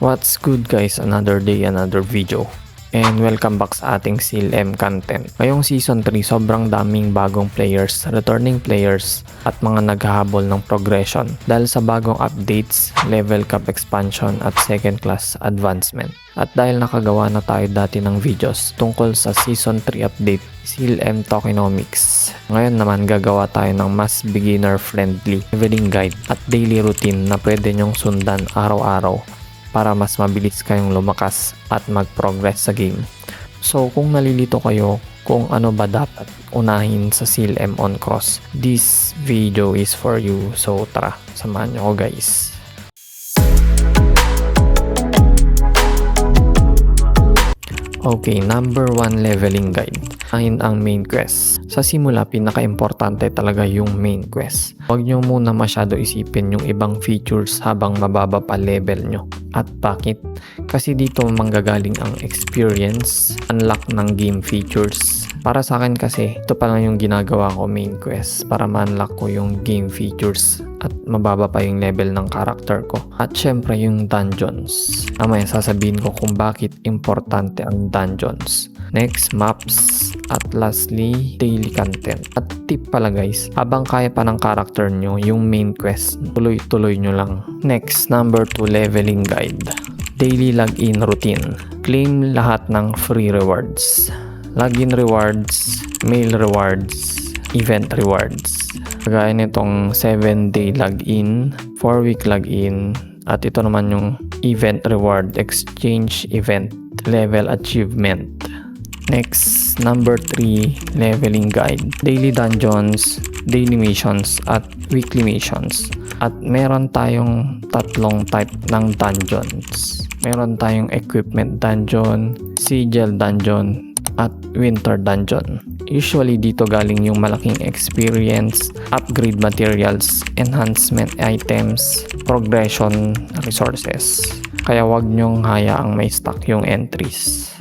What's good guys, another day, another video. And welcome back sa ating CLM content. Ngayong season 3, sobrang daming bagong players, returning players, at mga naghahabol ng progression dahil sa bagong updates, level cap expansion at second class advancement. At dahil nakagawa na tayo dati ng videos tungkol sa season 3 update, CLM Tokenomics. Ngayon naman gagawa tayo ng mas beginner friendly leveling guide at daily routine na pwede nyong sundan araw-araw para mas mabilis kayong lumakas at mag-progress sa game. So kung nalilito kayo kung ano ba dapat unahin sa CLM on cross, this video is for you. So tara, samahan nyo ko guys. Okay, number 1 leveling guide. Unahin ang main quest. Sa simula, pinaka-importante talaga yung main quest. Huwag nyo muna masyado isipin yung ibang features habang mababa pa level nyo. At bakit? Kasi dito manggagaling ang experience, unlock ng game features. Para sa akin kasi, ito pa lang yung ginagawa ko main quest para ma-unlock ko yung game features at mababa pa yung level ng character ko. At syempre yung dungeons. Mamaya sasabihin ko kung bakit importante ang dungeons. Next, maps. At lastly, daily content. At tip pala guys, habang kaya pa ng character nyo yung main quest, tuloy-tuloy nyo lang. Next, number 2 leveling guide. Daily login routine. Claim lahat ng free rewards. Login rewards, mail rewards, event rewards. Kagaya nitong 7-day login, 4-week login, at ito naman yung event reward, exchange event, level achievement. Next, number 3 leveling guide. Daily dungeons, daily missions, at weekly missions. At meron tayong tatlong type ng dungeons. Meron tayong equipment dungeon, sigil dungeon, at winter dungeon. Usually dito galing yung malaking experience, upgrade materials, enhancement items, progression resources. Kaya wag nyong hayaang may stock yung entries.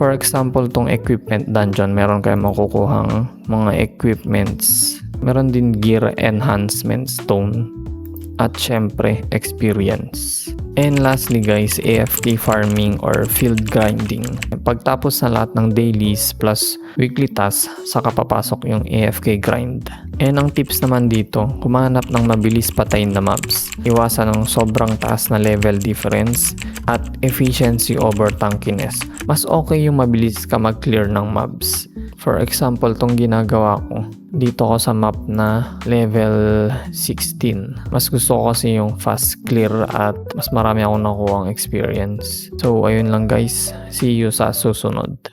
For example, tong equipment dungeon, meron kayong makukuhang mga equipments. Meron din gear enhancement stone. At syempre, experience. And lastly guys, AFK farming or field grinding. Pagtapos na lahat ng dailies plus weekly tasks, saka papasok yung AFK grind. And ang tips naman dito, kumanap ng mabilis patayin na mobs. Iwasan ng sobrang taas na level difference at efficiency over tankiness. Mas okay yung mabilis ka mag-clear ng mobs. For example, tong ginagawa ko, dito ko sa map na level 16. Mas gusto ko kasi yung fast clear at mas marami akong nakuha ang experience. So, ayun lang guys. See you sa susunod.